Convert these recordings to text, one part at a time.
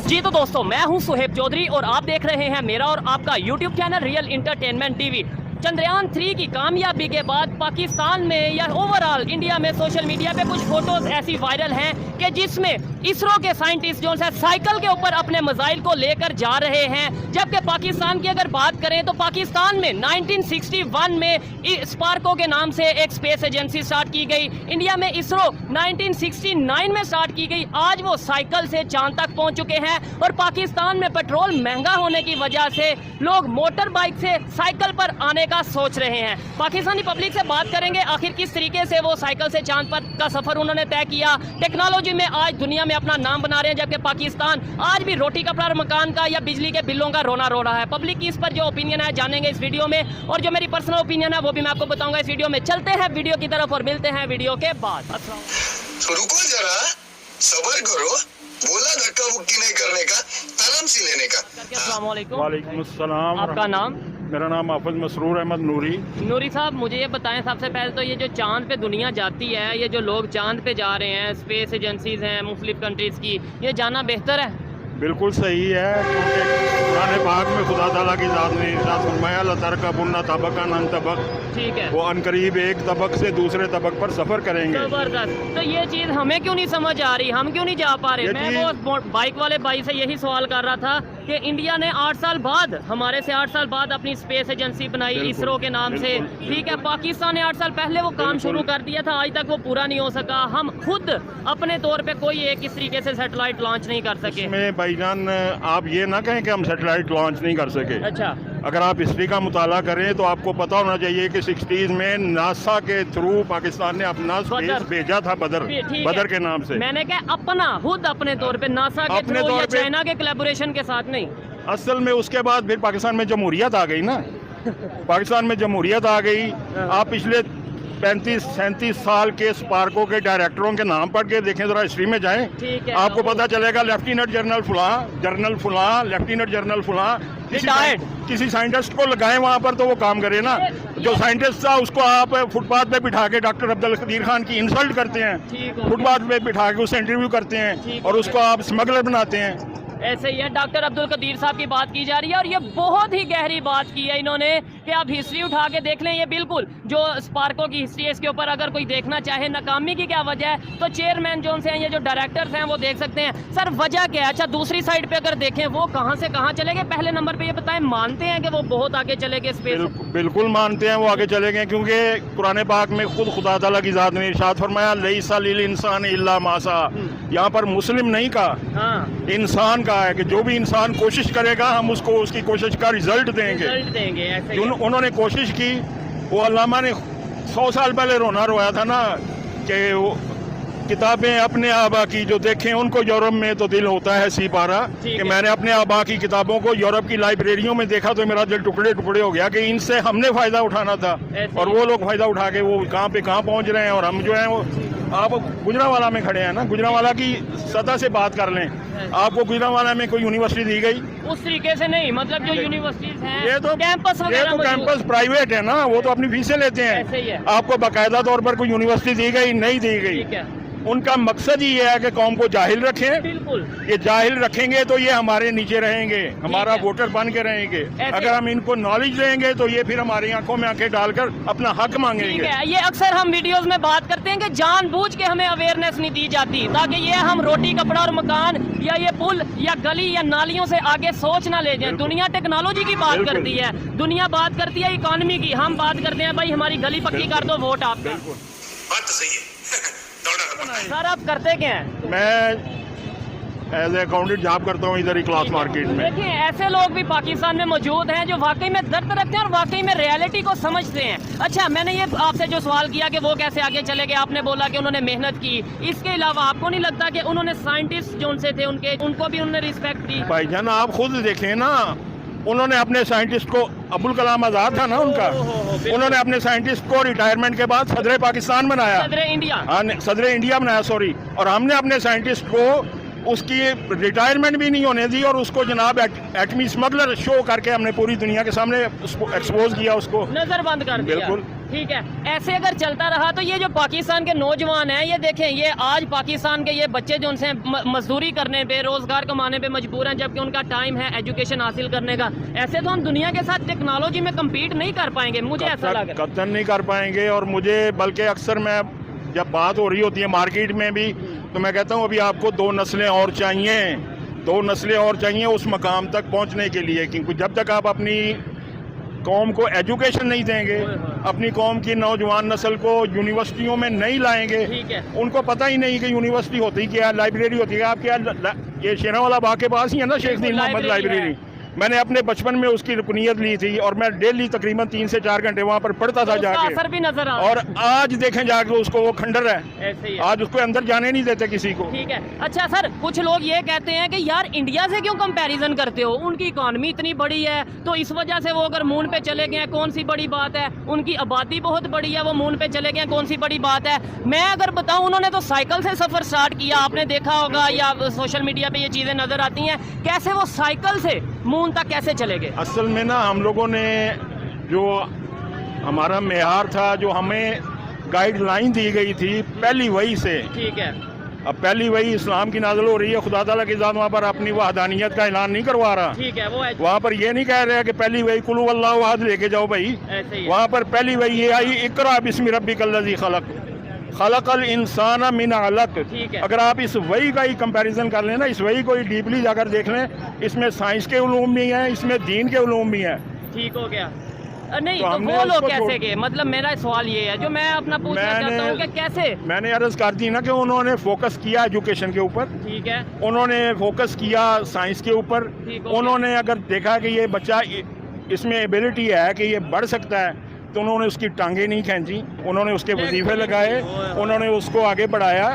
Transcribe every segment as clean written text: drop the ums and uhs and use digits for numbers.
जी तो दोस्तों, मैं हूं सुहेब चौधरी और आप देख रहे हैं मेरा और आपका YouTube channel real entertainment TV. Chandrayaan 3 की कामयाबी के बाद पाकिस्तान में या ओवरऑल इंडिया में सोशल मीडिया पे कुछ फोटोज ऐसी वायरल हैं कि जिसमें इसरो के साइंटिस्ट जो है साइकिल के ऊपर अपने मिसाइल को लेकर जा रहे हैं। जबकि पाकिस्तान की अगर बात करें तो पाकिस्तान में 1961 में स्पार्को के नाम से एक स्पेस एजेंसी स्टार्ट की गई। इंडिया में इसरो 1969 में स्टार्ट की गई। आज वो साइकिल से चांद तक पहुंच चुके हैं और पाकिस्तान में पेट्रोल महंगा होने की वजह से लोग मोटर बाइक से साइकिल पर आने का सोच रहे हैं। पाकिस्तानी पब्लिक से बात करेंगे आखिर किस तरीके से वो साइकिल से चांद पर का सफर उन्होंने तय किया। टेक्नोलॉजी में आज दुनिया में अपना नाम बना रहे हैं, जबकि पाकिस्तान आज भी रोटी कपड़ा और मकान का या बिजली के बिलों का रोना रो रहा है। पब्लिक की इस पर जो ओपिनियन है जानेंगे इस वीडियो में, और जो मेरी पर्सनल ओपिनियन है वो भी मैं आपको बताऊंगा इस वीडियो में। चलते हैं वीडियो की तरफ और मिलते हैं वीडियो के बाद। तो रुको जरा, सब्र करो, बोला धक्का मुक्की नहीं करने का, आराम से लेने का। अस्सलाम वालेकुम। वालेकुम अस्सलाम। आपका नाम? मेरा नाम हाफिज मसरूर अहमद नूरी। नूरी साहब, मुझे ये बताएं सबसे पहले तो ये जो चांद पे दुनिया जाती है, ये जो लोग चांद पे जा रहे हैं, स्पेस एजेंसीज हैं मुख्तलिफ कंट्रीज़ की, ये जाना बेहतर है? बिल्कुल सही है, क्योंकि कुरान पाक में खुदा ताला की ज़ात ने इरशाद फरमाया लतरकबुन्ना तबक़न अन तबक़, ठीक है, वो अनकरीब एक तबक से दूसरे तबक पर सफ़र करेंगे। जबरदस्त। तो ये चीज़ हमें क्यों नहीं समझ आ रही, हम क्यों नहीं जा पा रहे? मैं वो बाइक वाले भाई से यही सवाल कर रहा था कि इंडिया ने 8 साल बाद, हमारे से 8 साल बाद अपनी स्पेस एजेंसी बनाई इसरो के नाम से, ठीक है। पाकिस्तान ने 8 साल पहले वो काम शुरू कर दिया था, आज तक वो पूरा नहीं हो सका। हम खुद अपने तौर पे कोई एक इस तरीके से सैटेलाइट लॉन्च नहीं कर सके। इसमें भाईजान आप ये ना कहें कि हम सैटेलाइट लॉन्च नहीं कर सके। अच्छा, अगर आप हिस्ट्री का मुताला करें तो आपको पता होना चाहिए कि 60s में नासा के थ्रू पाकिस्तान ने अपना स्पेस भेजा था, बदर के नाम से। मैंने कहा अपना खुद अपने तौर पे, नासा के थ्रू या चाइना के कोलैबोरेशन के साथ नहीं। असल में उसके बाद फिर पाकिस्तान में जमहूरियत आ गई ना। पाकिस्तान में जमहूरियत आ गई। आप पिछले 35-37 साल के स्पार्को के डायरेक्टरों के नाम पढ़ के देखें, जरा हिस्ट्री में जाएं, आपको पता चलेगा लेफ्टिनेंट जनरल फुला, लेफ्टिनेंट जनरल फुला, किसी साइंटिस्ट को लगाएं वहाँ पर तो वो काम करे ना। जो साइंटिस्ट था उसको आप फुटपाथ पे बिठा के डॉक्टर अब्दुल कदीर खान की इंसल्ट करते हैं, फुटपाथ पे बिठा के उससे इंटरव्यू करते हैं और उसको आप स्मगलर बनाते हैं। ऐसे ही है, डॉक्टर अब्दुल कदीर साहब की बात की जा रही है और ये बहुत ही गहरी बात की है इन्होंने कि आप हिस्ट्री उठा के देख लें। ये बिल्कुल जो स्पार्को की हिस्ट्री है, इसके ऊपर अगर कोई देखना चाहे नाकामी की क्या वजह है तो चेयरमैन जो हैं, ये जो डायरेक्टर्स हैं वो देख सकते हैं। सर वजह क्या है? अच्छा, दूसरी साइड पे अगर देखें वो कहाँ से कहाँ चले गए? पहले नंबर पे ये बताएं, मानते हैं कि वो बहुत आगे चले गए स्पेस? बिल्कुल मानते हैं वो आगे चले गए, क्योंकि कुरान पाक में खुद खुदा ताला की ज़ात ने इरशाद फरमाया लैसा लिल इंसान इल्ला मा सा। यहाँ पर मुस्लिम नहीं कहा, इंसान कहा है कि जो भी इंसान कोशिश करेगा हम उसको उसकी कोशिश का रिजल्ट देंगे। उन्होंने कोशिश की। वो अल्लामा ने 100 साल पहले रोना रोया था ना कि किताबें अपने आबा की जो देखें उनको यूरोप में तो दिल होता है सी पारा, कि मैंने अपने आबा की किताबों को यूरोप की लाइब्रेरियों में देखा तो मेरा दिल टुकड़े टुकड़े हो गया कि इनसे हमने फ़ायदा उठाना था और वो लोग फ़ायदा उठा के वो कहाँ पे कहाँ पहुँच रहे हैं। और हम जो हैं वो, आप गुजरांवाला में खड़े हैं ना, गुजरांवाला की सतह से बात कर लें, आपको गुजरांवाला में कोई यूनिवर्सिटी दी गई? उस तरीके से नहीं, मतलब जो यूनिवर्सिटीज हैं, ये तो कैंपस प्राइवेट है ना, वो तो अपनी फीसें लेते हैं। आपको बाकायदा तौर पर कोई यूनिवर्सिटी दी गई? नहीं दी गई। उनका मकसद ही ये है कि कौम को जाहिल रखें। बिल्कुल, ये जाहिल रखेंगे तो ये हमारे नीचे रहेंगे, हमारा वोटर बन के रहेंगे। अगर हम इनको नॉलेज देंगे तो ये फिर हमारी आंखों में आंखें डालकर अपना हक मांगेंगे। ये अक्सर हम वीडियोस में बात करते हैं कि जानबूझ के हमें अवेयरनेस नहीं दी जाती ताकि ये हम रोटी कपड़ा और मकान या ये पुल या गली या नालियों से आगे सोच ना ले जाएं। दुनिया टेक्नोलॉजी की बात करती है, दुनिया बात करती है इकोनॉमी की, हम बात करते हैं भाई हमारी गली पक्की कर दो, वोट आपका। बात तो सही है। सर आप करते क्या हैं? मैं एज ए अकाउंटेंट जॉब करता हूँ इधर ही क्लास मार्केट में। देखिए, ऐसे लोग भी पाकिस्तान में मौजूद हैं जो वाकई में दर्द रखते हैं और वाकई में रियलिटी को समझते हैं। अच्छा, मैंने ये आपसे जो सवाल किया कि वो कैसे आगे चले गए, आपने बोला कि उन्होंने मेहनत की। इसके अलावा आपको नहीं लगता कि उन्होंने साइंटिस्ट जो उनसे थे उनको भी उन्होंने रिस्पेक्ट दी? भाईजान आप खुद देखें ना, उन्होंने अपने साइंटिस्ट को, अब्दुल कलाम आज़ाद था ना उनका, उन्होंने अपने साइंटिस्ट को रिटायरमेंट के बाद सदर पाकिस्तान बनाया, सदर इंडिया बनाया, सॉरी। और हमने अपने साइंटिस्ट को उसकी रिटायरमेंट भी नहीं होने दी और उसको जनाब एटमी स्मगलर शो करके हमने पूरी दुनिया के सामने एक्सपोज किया, उसको नजरबंद कर दिया। बिल्कुल। ٹھیک ہے. ایسے اگر چلتا رہا تو یہ جو پاکستان کے نوجوان ہیں، یہ دیکھیں، یہ آج پاکستان کے یہ بچے جو ان سے مزدوری کرنے پہ، روزگار کمانے پہ مجبور ہیں، جبکہ ان کا ٹائم ہے ایجوکیشن حاصل کرنے کا. ایسے تو ہم دنیا کے ساتھ ٹیکنالوجی میں کمپیٹ نہیں کر پائیں گے، مجھے ایسا لگ رہا ہے. قطعاً نہیں کر پائیں گے. اور مجھے بلکہ اکثر میں جب بات ہو رہی ہوتی ہے مارکیٹ میں بھی، تو میں کہتا ہوں ابھی آپ کو 2 نسلیں اور چاہیے، 2 نسلیں اور چاہیے اس مقام تک پہنچنے کے لیے. کیونکہ جب تک آپ اپنی قوم کو ایجوکیشن نہیں دیں گے، اپنی قوم کی نوجوان نسل کو یونیورسٹیوں میں نہیں لائیں گے، ٹھیک ہے. ان کو پتہ ہی نہیں کہ یونیورسٹی ہوتی کیا ہے، لائبریری ہوتی ہے. آپ کیا یہ شیرا والا باغ کے پاس ہی ہے نا شیخ دین محمد لائبریری. میں نے اپنے بچپن میں اس کی رکنیت لی تھی اور میں ڈیلی تقریباً 3 سے 4 گھنٹے وہاں پر پڑھتا تھا جا کے. اثر بھی نظر آ. اور آج دیکھیں جا کے اس کو وہ کھنڈر ہے، ایسے ہی ہے. آج اس کو اندر جانے نہیں دیتے کسی کو. ٹھیک ہے. اچھا سر، کچھ لوگ یہ کہتے ہیں کہ یار انڈیا سے کیوں کمپیریزن کرتے ہو، ان کی اکانومی اتنی بڑی ہے تو اس وجہ سے وہ اگر مون پہ چلے گئے ہیں کون سی بڑی بات ہے، ان کی آبادی بہت بڑی ہے وہ مون پہ چلے گئے ہیں کون سی بڑی بات ہے. میں اگر بتاؤں، انہوں نے تو سائیکل سے سفر سٹارٹ کیا، آپ نے دیکھا ہوگا یا سوشل میڈیا پہ یہ چیزیں نظر آتی ہیں. کیسے وہ سائیکل سے مون تک کیسے چلے گئے؟ اصل میں نا ہم لوگوں نے جو ہمارا معیار تھا، جو ہمیں گائیڈ لائن دی گئی تھی پہلی وحی سے، ٹھیک ہے. اب پہلی وحی اسلام کی نازل ہو رہی ہے. خدا تعالیٰ کی ذات وہاں پر اپنی وحدانیت کا اعلان نہیں کروا رہا. ٹھیک ہے. وہ وہاں پر یہ نہیں کہہ رہے کہ پہلی وحی قل هو اللہ احد لے کے جاؤ بھائی. ایسے ہی ہے. وہاں پر پہلی وحی یہ آئی اقرأ بسم ربک الذی خلق خلق الانسان من علق. ٹھیک ہے. اگر آپ اس وحی کا ہی کمپیریزن کر لیں نا، اس وحی کو ہی ڈیپلی جا کر دیکھ لیں، اس میں سائنس کے علوم بھی ہیں، اس میں دین کے علوم بھی ہیں. ٹھیک ہو گیا. نہیں تو تو ہم نے وہ اس لوگ کو کیسے گئے؟ مطلب میرا سوال یہ ہے جو میں اپنا پوچھنا چاہتا ہوں کہ کیسے. میں نے عرض کر دی نا کہ انہوں نے فوکس کیا ایجوکیشن کے اوپر، ٹھیک ہے. انہوں نے فوکس کیا سائنس کے اوپر. ٹھیک ہو گیا. انہوں نے اگر دیکھا کہ یہ بچہ اس میں ایبلٹی ہے کہ یہ بڑھ سکتا ہے تو انہوں نے اس کی ٹانگیں نہیں کھینچی، انہوں نے اس کے وظیفے لگائے، انہوں نے اس کو آگے بڑھایا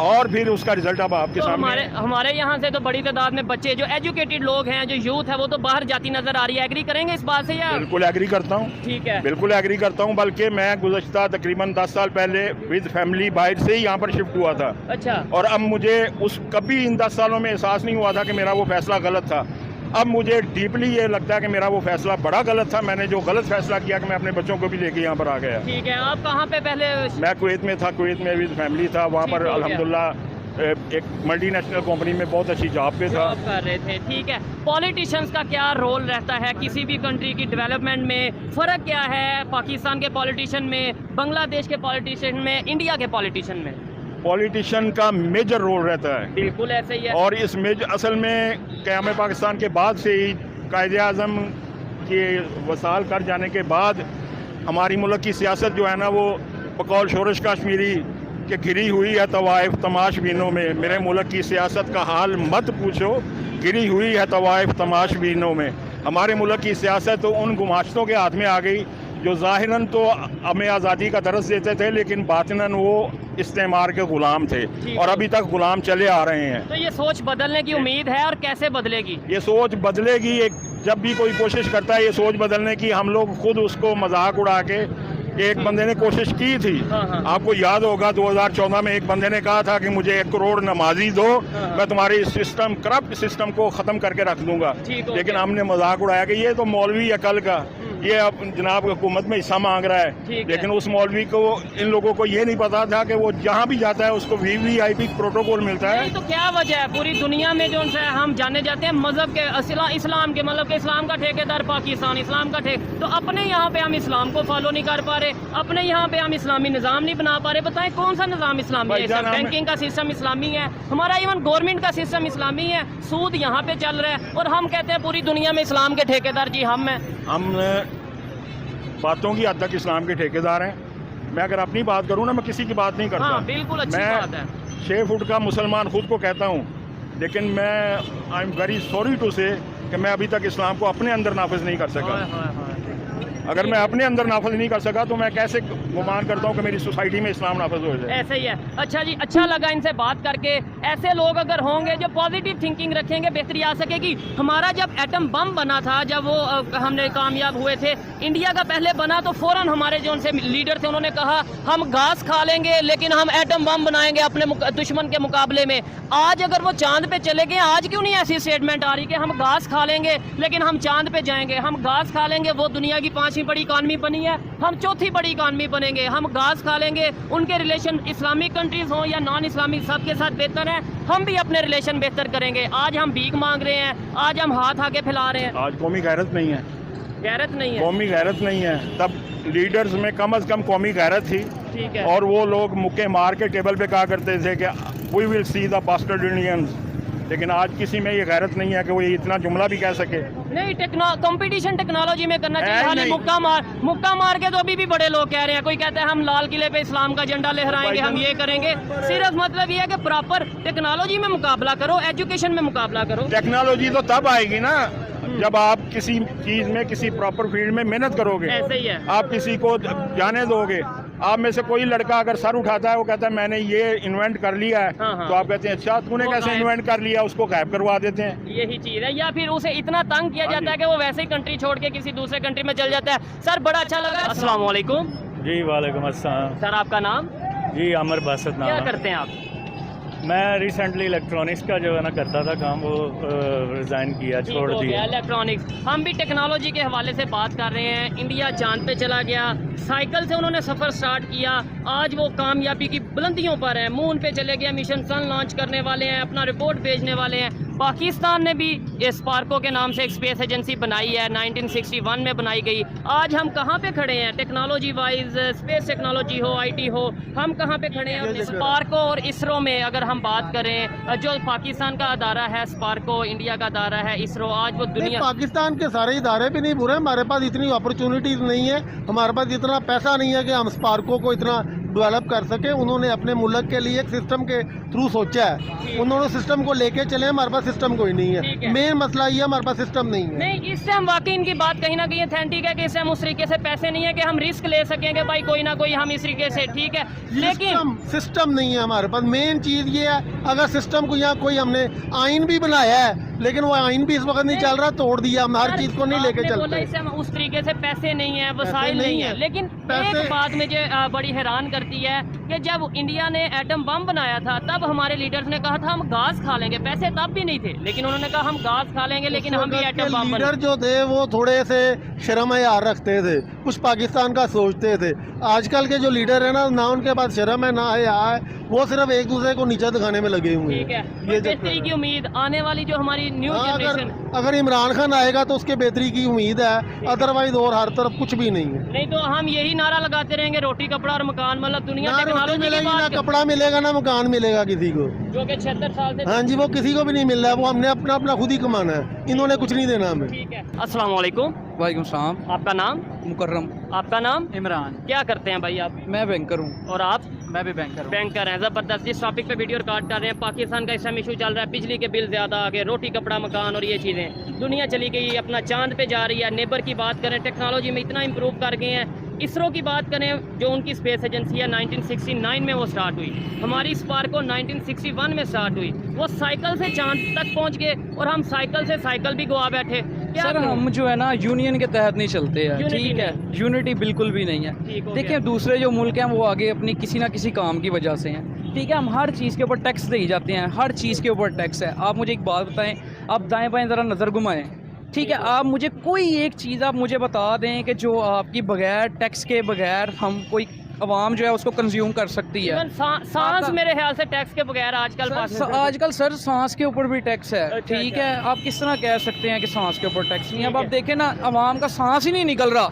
اور پھر اس کا رزلٹ اب آپ کے سامنے. ہمارے یہاں سے تو بڑی تعداد میں بچے جو ایجوکیٹڈ لوگ ہیں، جو یوتھ ہے، وہ تو باہر جاتی نظر آ رہی ہے. ایگری کریں گے اس بات سے یا؟ بالکل ایگری کرتا ہوں. ٹھیک ہے. بالکل ایگری کرتا ہوں. بلکہ میں گزشتہ تقریباً 10 سال پہلے ود فیملی باہر سے ہی یہاں پر شفٹ ہوا تھا. اچھا. اور اب مجھے کبھی ان 10 سالوں میں احساس نہیں ہوا تھا کہ میرا وہ فیصلہ غلط تھا. اب مجھے ڈیپلی یہ لگتا ہے کہ میرا وہ فیصلہ بڑا غلط تھا. میں نے جو غلط فیصلہ کیا کہ میں اپنے بچوں کو بھی لے کے یہاں پر آ گیا. ٹھیک ہے. آپ کہاں پہ پہلے؟ میں کویت میں تھا، کویت میں ود فیملی تھا. وہاں پر الحمدللہ ایک ملٹی نیشنل کمپنی میں بہت اچھی جاب پہ تھا. جاب کر رہے تھے. ٹھیک ہے. پولیٹیشینس کا کیا رول رہتا ہے کسی بھی کنٹری کی ڈیولپمنٹ میں؟ فرق کیا ہے پاکستان کے پولیٹیشین میں، بنگلہ دیش کے پولیٹیشین میں، انڈیا کے پولیٹیشین میں؟ پولیٹیشین کا میجر رول رہتا ہے. بالکل ایسے ہی ہے. اور اس اصل میں قیام پاکستان کے بعد سے ہی قائد اعظم کے وصال کر جانے کے بعد ہماری ملک کی سیاست جو ہے نا، وہ بقول شورش کشمیری کہ گری ہوئی ہے طوائف تماش بینوں میں. میرے ملک کی سیاست کا حال مت پوچھو، گری ہوئی ہے طوائف تماش بینوں میں. ہمارے ملک کی سیاست ان گماشتوں کے ہاتھ میں آ گئی جو ظاہراً تو ہمیں آزادی کا درس دیتے تھے، لیکن باطناً وہ استعمار کے غلام تھے اور ابھی تک غلام چلے آ رہے ہیں. تو یہ سوچ بدلنے کی امید ہے، اور کیسے بدلے گی؟ یہ سوچ بدلے گی جب بھی کوئی کوشش کرتا ہے یہ سوچ بدلنے کی. ہم لوگ خود اس کو مذاق اڑا کے، ایک بندے نے کوشش کی تھی، آپ کو یاد ہوگا 2014 میں ایک بندے نے کہا تھا کہ مجھے 1 کروڑ نمازی دو، میں تمہاری سسٹم کرپٹ سسٹم کو ختم کر کے رکھ دوں گا. لیکن ہم نے مذاق اڑایا کہ یہ تو مولوی عقل کا، یہ اب جناب حکومت میں حصہ مانگ رہا ہے. لیکن اس مولوی کو، ان لوگوں کو یہ نہیں پتا تھا کہ وہ جہاں بھی جاتا ہے اس کو VVIP پروٹوکول ملتا ہے. تو کیا وجہ ہے پوری دنیا میں جو ہم جانے جاتے ہیں مذہب کے، اسلام کے، مطلب کہ اسلام کا ٹھیکیدار پاکستان، اسلام کا تو اپنے یہاں پہ ہم اسلام کو فالو نہیں کر پا رہے، اپنے یہاں پہ ہم اسلامی نظام نہیں بنا پا رہے. بتائیں کون سا نظام اسلامی ہے؟ بینکنگ کا سسٹم اسلامی ہے ہمارا، ایون گورنمنٹ کا سسٹم اسلامی ہے. سود یہاں پہ چل رہا ہے اور ہم کہتے ہیں پوری دنیا میں اسلام کے ٹھیکیدار جی ہم ہیں. ہم باتوں کی حد تک اسلام کے ٹھیکیدار ہیں. میں اگر اپنی بات کروں نا، میں کسی کی بات نہیں کرتا. ہاں بالکل اچھی بات ہے. میں 6 فٹ کا مسلمان خود کو کہتا ہوں، لیکن میں I am very sorry to سے کہ میں ابھی تک اسلام کو اپنے اندر نافذ نہیں کر سکا. اگر میں اپنے اندر نافذ نہیں کر سکا تو میں کیسے گمان کرتا ہوں کہ میری سوسائٹی میں اسلام نافذ ہو جائے؟ ایسے ہی ہے. اچھا جی، اچھا لگا ان سے بات کر کے. ایسے لوگ اگر ہوں گے جو پازیٹیو تھنکنگ رکھیں گے، بہتری آ سکے گی. ہمارا جب ایٹم بم بنا تھا، جب وہ ہم نے کامیاب ہوئے تھے، انڈیا کا پہلے بنا تو فوراً ہمارے جو ان سے لیڈر تھے انہوں نے کہا ہم گھاس کھا لیں گے لیکن ہم ایٹم بم بنائیں گے اپنے دشمن کے مقابلے میں. آج اگر وہ چاند پہ چلے گئے، آج کیوں نہیں ایسی اسٹیٹمنٹ آ رہی کہ ہم گھاس کھا لیں گے لیکن ہم چاند پہ جائیں گے؟ ہم گھاس کھا لیں گے، وہ دنیا کی 5 5वीं बड़ी इकानमी बनी है, हम चौथी बड़ी इकानमी बनेंगे, हम घास खा लेंगे, उनके रिलेशन इस्लामिक कंट्रीज हों या नॉन इस्लामिक सबके साथ बेहतर है, हम भी अपने रिलेशन बेहतर करेंगे। आज हम भीख मांग रहे हैं, आज हम हाथ आगे फैला रहे हैं। आज कौमी गैरत नहीं है, गैरत नहीं है, कौमी गैरत नहीं है। तब लीडर्स में कम से कम कौमी गैरत थी, ठीक है। और वो लोग मुक्के मार के टेबल पे कहा करते थे कि we will see the bastard Indians. लेकिन आज किसी में ये गैरत नहीं है कि वो ये इतना जुमला भी कह सके। नहीं, कंपटीशन टेक्नोलॉजी में करना चाहिए। है हालांकि नहीं। मुक्का मार के तो अभी भी बड़े लोग कह रहे हैं। कोई कहता है हम लाल किले पे इस्लाम का झंडा लहराएंगे, हम ये करेंगे। सिर्फ मतलब ये है कि प्रॉपर टेक्नोलॉजी में मुकाबला करो, एजुकेशन में मुकाबला करो। टेक्नोलॉजी तो तब आएगी ना जब आप किसी चीज में, किसी प्रॉपर फील्ड में मेहनत करोगे। ऐसे ही है। आप किसी को जाने दोगे। आप में से कोई लड़का अगर सर उठाता है, वो कहता है मैंने ये इन्वेंट कर लिया है, हाँ। तो आप कहते हैं अच्छा तूने कैसे इन्वेंट कर लिया, उसको गायब करवा देते हैं। यही चीज है। या फिर उसे इतना तंग किया जाता है कि वो वैसे ही कंट्री छोड़ के किसी दूसरे कंट्री में चल जाता है। सर बड़ा अच्छा लगा। अस्सलाम वालेकुम। जी वालेकुम अस्सलाम। सर आपका नाम? जी अमर बासत नाम क्या है। करते हैं आप? मैं रिसेंटली इलेक्ट्रॉनिक्स का जो है ना करता था काम, वो रिज़ाइन किया, छोड़ दिया। इलेक्ट्रॉनिक्स। हम भी टेक्नोलॉजी के हवाले से बात कर रहे हैं। इंडिया चांद पे चला गया, साइकिल से उन्होंने सफ़र स्टार्ट किया, आज वो कामयाबी की बुलंदियों पर है, मून पे चले गए, मिशन सन लॉन्च करने वाले हैं, अपना रिपोर्ट भेजने वाले हैं। पाकिस्तान ने भी स्पार्को के नाम से एक स्पेस एजेंसी बनाई है, 1961 में बनाई गई। आज हम कहाँ पे खड़े हैं टेक्नोलॉजी वाइज, स्पेस टेक्नोलॉजी हो, IT हो, हम कहाँ पे खड़े हैं? स्पार्को और इसरो में अगर हम बात करें, जो पाकिस्तान का अदारा है स्पार्को, इंडिया का अदारा है इसरो, आज वो दुनिया। पाकिस्तान के सारे इदारे भी नहीं बुरे, हमारे पास इतनी अपॉर्चुनिटीज नहीं है, हमारे पास इतना पैसा नहीं है कि हम स्पार्को को इतना डेवलप कर सके। उन्होंने अपने मुल्क के लिए एक सिस्टम के थ्रू सोचा है, उन्होंने सिस्टम को लेके चले, हमारे पास सिस्टम कोई नहीं है। मेन मसला ये हमारे पास सिस्टम नहीं है। नहीं, इससे हम वाकई इनकी बात कहीं ना कहीं ऑथेंटिक है कि इससे हम उस तरीके से पैसे नहीं है कि हम रिस्क ले सकेंगे भाई कोई ना कोई हम इस तरीके से, ठीक है, लेकिन सिस्टम नहीं है हमारे पास। मेन चीज ये है, अगर सिस्टम को यहाँ कोई हमने आइन भी बनाया है, लेकिन वो आइन भी इस वक्त नहीं चल रहा, तोड़ दिया, हम हर चीज को नहीं लेके चलते। इससे हम उस तरीके से पैसे नहीं है, वसाइल नहीं है। लेकिन एक बात मुझे बड़ी हैरान करती है कि जब इंडिया ने एटम बम बनाया था, तब हमारे लीडर्स ने कहा था हम घास खा लेंगे, पैसे तब भी नहीं थे, लेकिन उन्होंने कहा हम घास खा लेंगे, लेकिन हम भी एटम बम। लीडर जो थे वो थोड़े से शर्म हयार रखते थे, कुछ पाकिस्तान का सोचते थे। आजकल के जो लीडर है ना उनके पास शर्म है ना हया है, वो सिर्फ एक दूसरे को नीचा दिखाने में लगे हुए हैं। ठीक है, ये बेहतरी की उम्मीद आने वाली जो हमारी न्यू जनरेशन, अगर इमरान खान आएगा तो उसके बेहतरी की उम्मीद है, अदरवाइज और हर तरफ कुछ भी नहीं है। नहीं तो हम यही नारा लगाते रहेंगे रोटी कपड़ा और मकान, मतलब दुनिया ना रोटी मिलेगी, ना कपड़ा मिलेगा, ना मकान मिलेगा किसी को, जो कि 76 साल से। हाँ जी, वो किसी को भी नहीं मिल रहा है, वो हमने अपना अपना खुद ही कमाना है, इन्होंने कुछ नहीं देना हमें। ठीक है। अस्सलाम वालेकुम। वालेकुम सलाम। आपका नाम? मुकर्रम। आपका नाम? इमरान। क्या करते हैं भाई आप? मैं बैंकर हूँ। और आप? मैं भी बैंकर हूँ। बैंकर हैं, ज़बरदस्त। जिस टॉपिक पे वीडियो रिकॉर्ड कर रहे हैं, पाकिस्तान का इस टाइम इशू चल रहा है, बिजली के बिल ज़्यादा आ गए, रोटी कपड़ा मकान और ये चीज़ें, दुनिया चली गई, अपना चांद पे जा रही है। नेबर की बात करें, टेक्नोलॉजी में इतना इम्प्रूव कर गए हैं। इसरो की बात करें, जो उनकी स्पेस एजेंसी है, 1969 में वो स्टार्ट हुई। हमारी स्पार्को 1961 में स्टार्ट हुई। वो साइकिल से चांद तक पहुंच गए और हम साइकिल से साइकिल भी गवा बैठे। सर हम जो है ना यूनियन के तहत नहीं चलते हैं, ठीक है, यूनिटी बिल्कुल भी नहीं है। देखिए दूसरे जो मुल्क हैं वो आगे अपनी किसी ना किसी काम की वजह से हैं, ठीक है, हम हर चीज़ के ऊपर टैक्स दे जाते हैं, हर चीज़ के ऊपर टैक्स है। आप मुझे एक बात बताएं, आप दाएं बाएं ज़रा नज़र घुमाएं, ठीक है, आप मुझे कोई एक चीज़ आप मुझे बता दें कि जो आपकी बगैर टैक्स के बगैर हम कोई अवाम जो है उसको कंज्यूम कर सकती है। सांस मेरे ख्याल से टैक्स के बगैर आजकल सर सांस के ऊपर भी टैक्स है, ठीक है, आप किस तरह कह सकते हैं कि सांस के ऊपर टैक्स नहीं है? अब आप देखें ना, अवाम का सांस ही नहीं निकल रहा,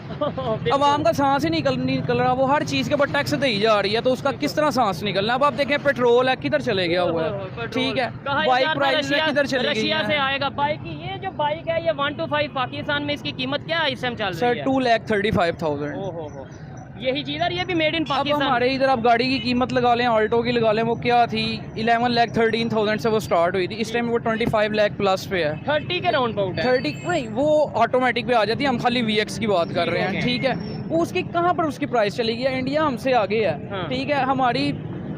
अवाम का सांस ही निकल रहा, वो हर चीज़ के ऊपर टैक्स दी जा रही है, तो उसका किस तरह सांस निकलना? अब आप देखें पेट्रोल है किधर चले गया हुआ है, ठीक है, बाइक प्राइस है किधर चले गई? रशिया से आएगा बाइक, ये जो बाइक है ये 125 पाकिस्तान में इसकी कीमत क्या है इस टाइम चल रही है? सर 2,35,000। यही चीज़ है, ये भी मेड इन पाकिस्तान। अब हमारे इधर आप गाड़ी की कीमत लगा लें, ऑल्टो की लगा लें, वो क्या थी 11,13,000 से वो स्टार्ट हुई थी, इस टाइम वो 25 लाख प्लस पे है, 30 के राउंड अबाउट है। 30 नहीं, वो ऑटोमेटिक पे आ जाती है, हम खाली VX की बात कर रहे हैं, ठीक है, वो उसकी कहाँ पर उसकी प्राइस चली गई है? इंडिया हमसे आगे है, ठीक है, हमारी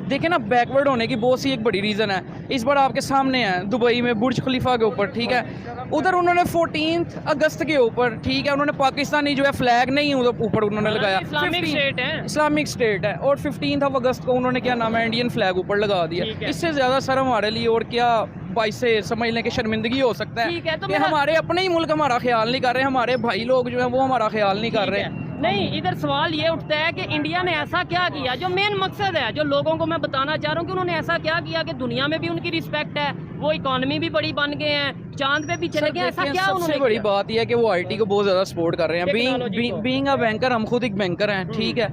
देखें ना बैकवर्ड होने की बहुत सी एक बड़ी रीज़न है। इस बार आपके सामने है दुबई में बुर्ज खलीफा के ऊपर, ठीक है, उधर उन्होंने 14 अगस्त के ऊपर, ठीक है, उन्होंने पाकिस्तानी जो है फ्लैग नहीं उधर ऊपर उन्होंने लगाया, इस्लामिक स्टेट है, इस्लामिक स्टेट है, और 15 अगस्त को उन्होंने क्या नाम है इंडियन फ्लैग ऊपर लगा दिया। इससे ज़्यादा सर हमारे लिए और क्या बाईस से समझ लें कि शर्मिंदगी हो सकता ठीक है, है तो कि मेरा- हमारे अपने ही मुल्क हमारा ख्याल नहीं कर रहे, हमारे भाई लोग जो है वो हमारा ख्याल नहीं कर ठीक रहे। है। नहीं, इधर सवाल ये उठता है कि इंडिया ने ऐसा क्या किया, जो मेन मकसद है, जो लोगों को मैं बताना चाह रहा हूँ कि उन्होंने ऐसा क्या किया कि दुनिया में भी उनकी रिस्पेक्ट है, वो इकोनॉमी भी बड़ी बन गए हैं, चांद पे भी चले गए, ऐसा क्या उन्होंने सबसे बड़ी किया? बात यह है कि वो आईटी को बहुत ज़्यादा सपोर्ट कर रहे हैं। Technology को। बीइंग अ बैंकर, हम खुद एक बैंकर हैं, ठीक है,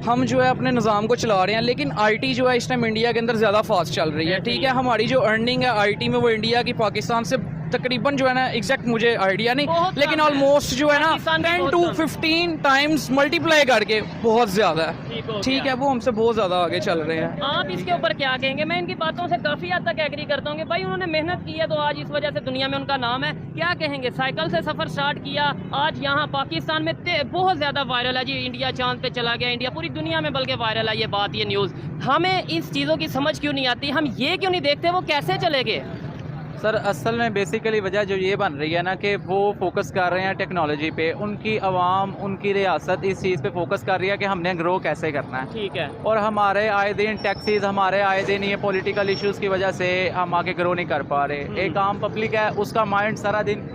हम जो है अपने निज़ाम को चला रहे हैं, लेकिन आईटी जो है इस टाइम इंडिया के अंदर ज़्यादा फास्ट चल रही है, ठीक है। हमारी जो अर्निंग है आईटी में वो इंडिया की पाकिस्तान से तकरीबन जो है ना, एग्जैक्ट मुझे आइडिया नहीं, बहुत लेकिन कम है। ऑलमोस्ट जो है ना पाकिस्तान में 10 बहुत to कम। 15 टाइम्स मल्टीप्लाई करके बहुत ज़्यादा ठीक हो है, ठीक गया। है, वो हमसे बहुत ज़्यादा आगे चल रहे हैं। आप इसके ऊपर क्या कहेंगे? मैं इनकी बातों से काफ़ी हद तक एग्री करता हूँ कि भाई उन्होंने मेहनत की है तो आज इस वजह से दुनिया में उनका नाम है। क्या कहेंगे, साइकिल से सफ़र स्टार्ट किया, आज यहाँ पाकिस्तान में बहुत ज़्यादा वायरल है जी, इंडिया चांद पे चला गया, इंडिया पूरी दुनिया में बल्कि वायरल है ये बात, ये न्यूज़। हमें इस चीज़ों की समझ क्यों नहीं आती, हम ये क्यों नहीं देखते वो कैसे चले गए? सर असल में बेसिकली वजह जो ये बन रही है ना कि वो फोकस कर रहे हैं टेक्नोलॉजी पे, उनकी आवाम, उनकी रियासत इस चीज़ पे फोकस कर रही है कि हमने ग्रो कैसे करना है। ठीक है। और हमारे आए दिन टैक्सीज, हमारे आए दिन ये पॉलिटिकल इश्यूज़ की वजह से हम आगे ग्रो नहीं कर पा रहे। एक आम पब्लिक है, उसका माइंड सारा दिन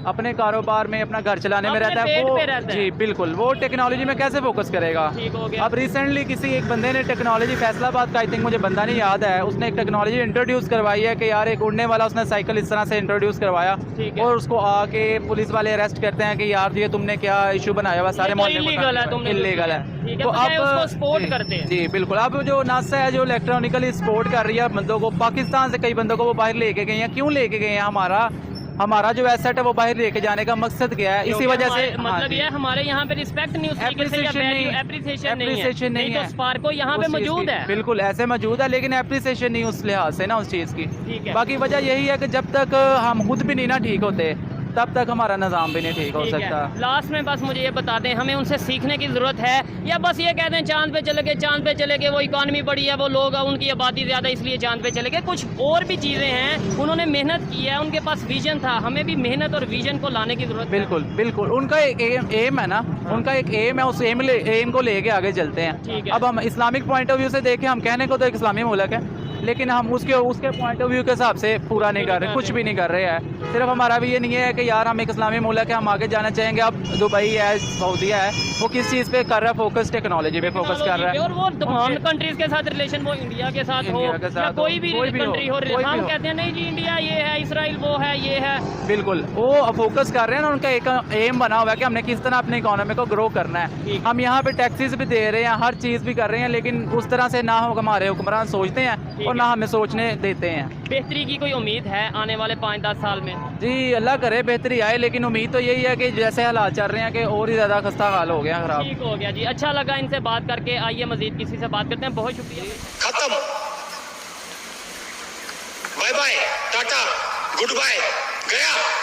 अपने कारोबार में, अपना घर चलाने में अपने रहता है, पेट वो पे रहता है। जी बिल्कुल, वो टेक्नोलॉजी में कैसे फोकस करेगा। ठीक हो गया। अब रिसेंटली किसी एक बंदे ने टेक्नोलॉजी, फैसलाबाद का, आई थिंक मुझे बंदा नहीं याद है, उसने एक टेक्नोलॉजी इंट्रोड्यूस करवाई है कि यार एक उड़ने वाला उसने साइकिल इस तरह से इंट्रोड्यूस करवाया, ठीक है। और उसको आके पुलिस वाले अरेस्ट करते हैं कि यार ये तुमने क्या इशू बनाया हुआ, सारे ये तो मोहल्ले को illegal है, तुमने इलीगल है। ठीक है, बजाय उसको support जी, करते हैं। जी बिल्कुल। अब जो नासा है जो इलेक्ट्रॉनिकली सपोर्ट कर रही है बंदों को, पाकिस्तान से कई बंदों को वो बाहर लेके गए हैं। क्यों लेके गए हैं? हमारा जो एसेट है वो बाहर लेके जाने का मकसद क्या है? इसी वजह से मतलब ये हमारे यहाँ पे रिस्पेक्ट नहीं, उस तरीके से Appreciation नहीं, एप्रिसिएशन appreciation नहीं तो है। स्पार्को यहाँ पे उस चीज़ मौजूद की। है। बिल्कुल ऐसे मौजूद है, लेकिन एप्रिसिएशन नहीं उस लिहाज से ना उस चीज़ की। ठीक है। बाकी वजह यही है कि जब तक हम खुद भी नहीं ना ठीक होते तब तक हमारा निज़ाम भी नहीं ठीक हो ठीक है। सकता। लास्ट में बस मुझे ये बता दें, हमें उनसे सीखने की ज़रूरत है या बस ये कहते हैं चांद पे चले गए, चांद पे चले गए, वो इकॉनमी बड़ी है, वो लोग उनकी आबादी ज़्यादा इसलिए चांद पे चले गए? कुछ और भी चीज़ें हैं, उन्होंने मेहनत की है, उनके पास विजन था, हमें भी मेहनत और विजन को लाने की ज़रूरत है। बिल्कुल बिल्कुल, उनका एक एम है ना, उनका एक एम है, उस एम को लेके आगे चलते हैं। ठीक है। अब हम इस्लामिक पॉइंट ऑफ व्यू से देखें, हम कहने को तो एक इस्लामी मुल्क है, लेकिन हम उसके पॉइंट ऑफ व्यू के हिसाब से पूरा नहीं कर रहे, कुछ भी नहीं कर रहे हैं। सिर्फ हमारा भी ये नहीं है कि यार हम एक इस्लामी मुल्क है, हम आगे जाना चाहेंगे। अब दुबई है, सऊदीया है, वो किस चीज़ पे कर रहा है फोकस? टेक्नोलॉजी पे फोकस कर रहा है। और वो तमाम कंट्रीज के साथ रिलेशन, वो इंडिया के साथ हो इंडिया के साथ या हो, कोई भी कंट्री हो, कोई भी हम हो। कहते हैं नहीं जी इंडिया ये है, इसराइल वो है, ये है। बिल्कुल, वो फोकस कर रहे हैं ना, उनका एक एम बना हुआ है कि हमने किस तरह अपनी इकोनॉमी को ग्रो करना है। ठीक। हम यहाँ पे टैक्सेस भी दे रहे हैं, हर चीज़ भी कर रहे हैं, लेकिन उस तरह से ना हमारे हुक्मरान सोचते हैं और ना हमें सोचने देते हैं। बेहतरी की कोई उम्मीद है आने वाले 5-10 साल में? जी अल्लाह करे बेहतरी आए, लेकिन उम्मीद तो यही है कि जैसे हालात चल रहे हैं कि और ही ज़्यादा खस्ता हाल हो गया खराब। ठीक हो गया जी, अच्छा लगा इनसे बात करके। आइए मजीद किसी से बात करते हैं, बहुत शुक्रिया। खत्म, bye bye, tata, goodbye, गया।